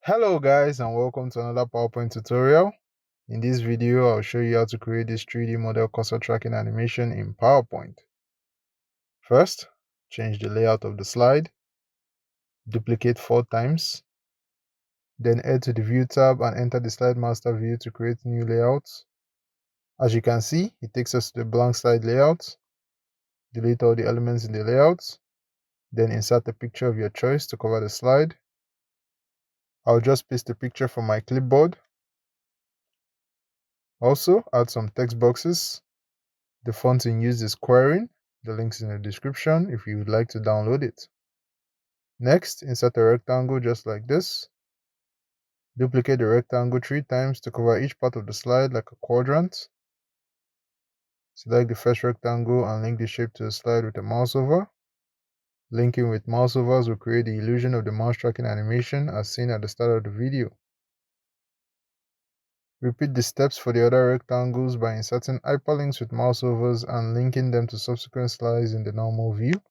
Hello guys and welcome to another PowerPoint tutorial. In this video, I'll show you how to create this 3D model cursor tracking animation in PowerPoint. First, change the layout of the slide, duplicate 4 times, then head to the View tab and enter the Slide Master view to create new layouts. As you can see, it takes us to the blank slide layout. Delete all the elements in the layout, then insert a picture of your choice to cover the slide. I'll just paste the picture from my clipboard. Also, add some text boxes. The font in use is Squaring. The link's in the description if you would like to download it. Next, insert a rectangle just like this. Duplicate the rectangle 3 times to cover each part of the slide like a quadrant. Select the first rectangle and link the shape to the slide with a mouse over. Linking with mouse overs will create the illusion of the mouse tracking animation as seen at the start of the video. Repeat the steps for the other rectangles by inserting hyperlinks with mouse overs and linking them to subsequent slides in the normal view.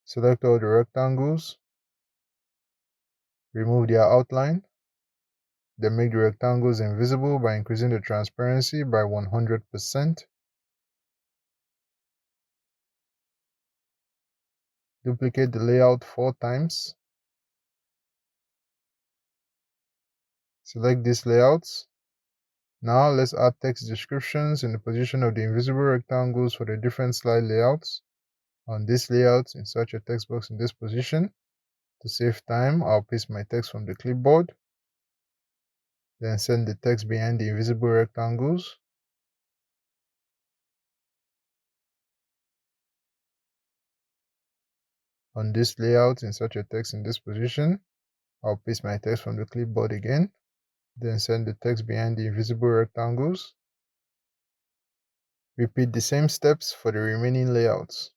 Select all the rectangles, remove their outline, then make the rectangles invisible by increasing the transparency by 100%. Duplicate the layout 4 times. Select these layouts. Now let's add text descriptions in the position of the invisible rectangles for the different slide layouts. On this layout, insert your text box in this position. To save time, I'll paste my text from the clipboard. Then send the text behind the invisible rectangles. On this layout, insert your text in this position. I'll paste my text from the clipboard again. Then send the text behind the invisible rectangles. Repeat the same steps for the remaining layouts.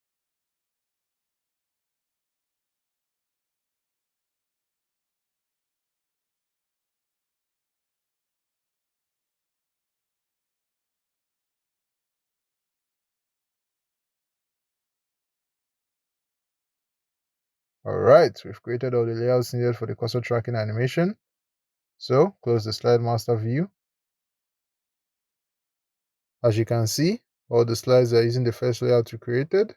Alright, we've created all the layouts needed for the cursor tracking animation. So, close the Slide Master view. As you can see, all the slides are using the first layout we created.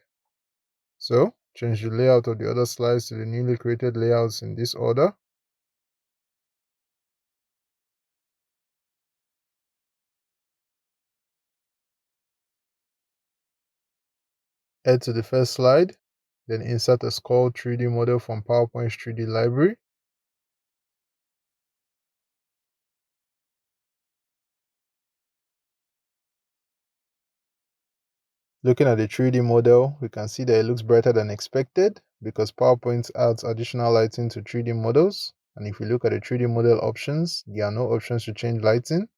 So, change the layout of the other slides to the newly created layouts in this order. Head to the first slide, then insert a skull 3D model from PowerPoint's 3D library. Looking at the 3D model, we can see that it looks brighter than expected because PowerPoint adds additional lighting to 3D models. And if we look at the 3D model options, there are no options to change lighting,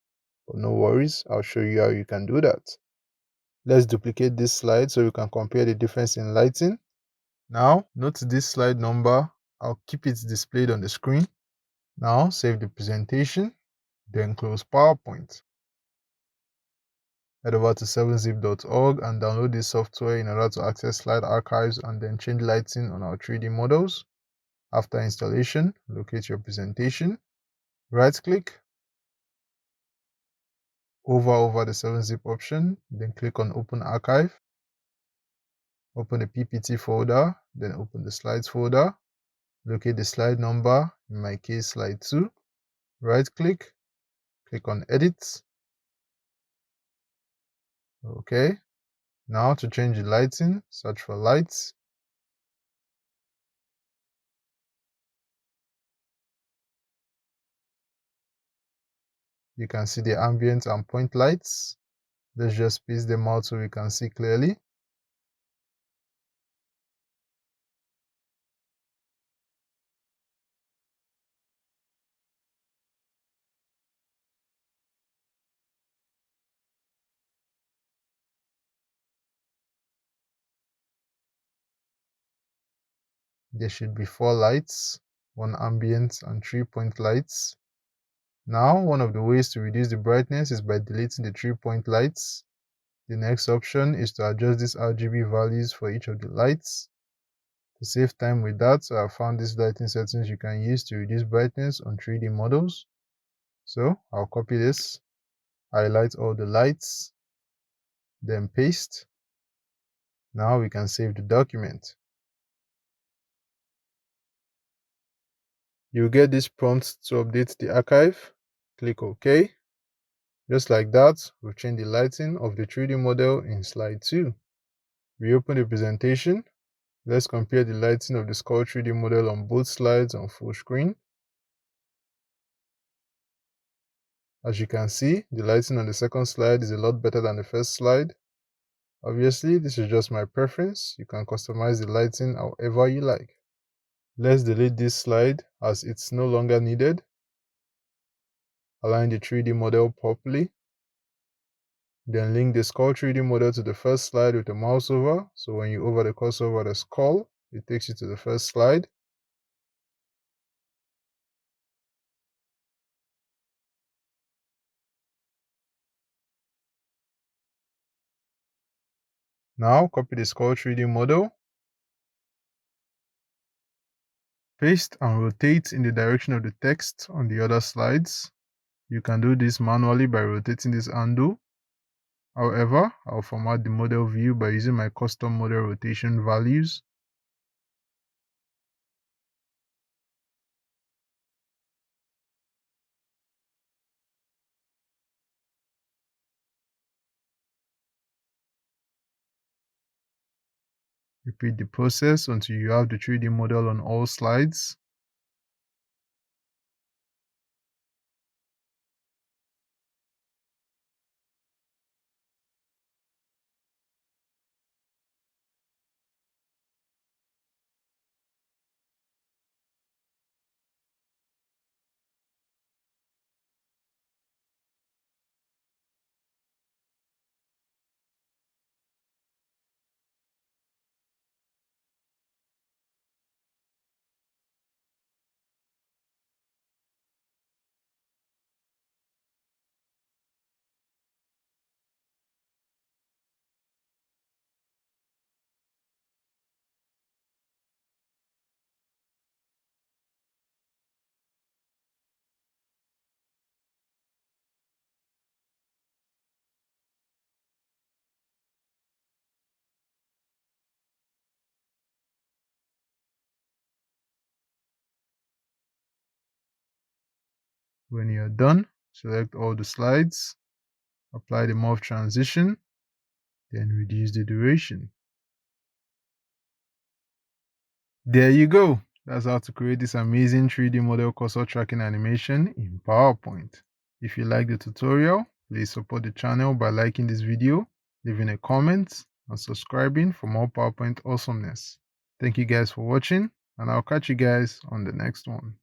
but no worries, I'll show you how you can do that. Let's duplicate this slide so we can compare the difference in lighting. Now, note this slide number. I'll keep it displayed on the screen. Now, save the presentation, then close PowerPoint. Head over to 7zip.org and download this software in order to access slide archives and then change lighting on our 3D models. After installation, locate your presentation, right-click, hover over the 7zip option, then click on Open Archive. Open the PPT folder, then open the Slides folder. Locate the slide number, in my case slide 2. Right-click, click on Edit. Okay. Now to change the lighting, search for lights. You can see the ambient and point lights. Let's just space them out so we can see clearly. there should be 4 lights, 1 ambient and 3 point lights. Now, one of the ways to reduce the brightness is by deleting the 3 point lights. The next option is to adjust these RGB values for each of the lights. To save time with that, I have found these lighting settings you can use to reduce brightness on 3D models. So I'll copy this, highlight all the lights, then paste. Now we can save the document. You'll get this prompt to update the archive. Click OK. Just like that, we've changed the lighting of the 3D model in slide 2. Reopen the presentation. Let's compare the lighting of the skull 3D model on both slides on full screen. As you can see, the lighting on the second slide is a lot better than the first slide. Obviously, this is just my preference. You can customize the lighting however you like. Let's delete this slide as it's no longer needed. Align the 3D model properly. Then link the skull 3D model to the first slide with a mouse over. So when you hover the cursor over the skull, it takes you to the first slide. Now copy the skull 3D model. Paste and rotate in the direction of the text on the other slides. You can do this manually by rotating this handle. However, I'll format the model view by using my custom model rotation values. Repeat the process until you have the 3D model on all slides. When you're done, select all the slides, apply the morph transition, then reduce the duration. There you go. That's how to create this amazing 3D model cursor tracking animation in PowerPoint. If you like the tutorial, please support the channel by liking this video, leaving a comment, and subscribing for more PowerPoint awesomeness. Thank you guys for watching, and I'll catch you guys on the next one.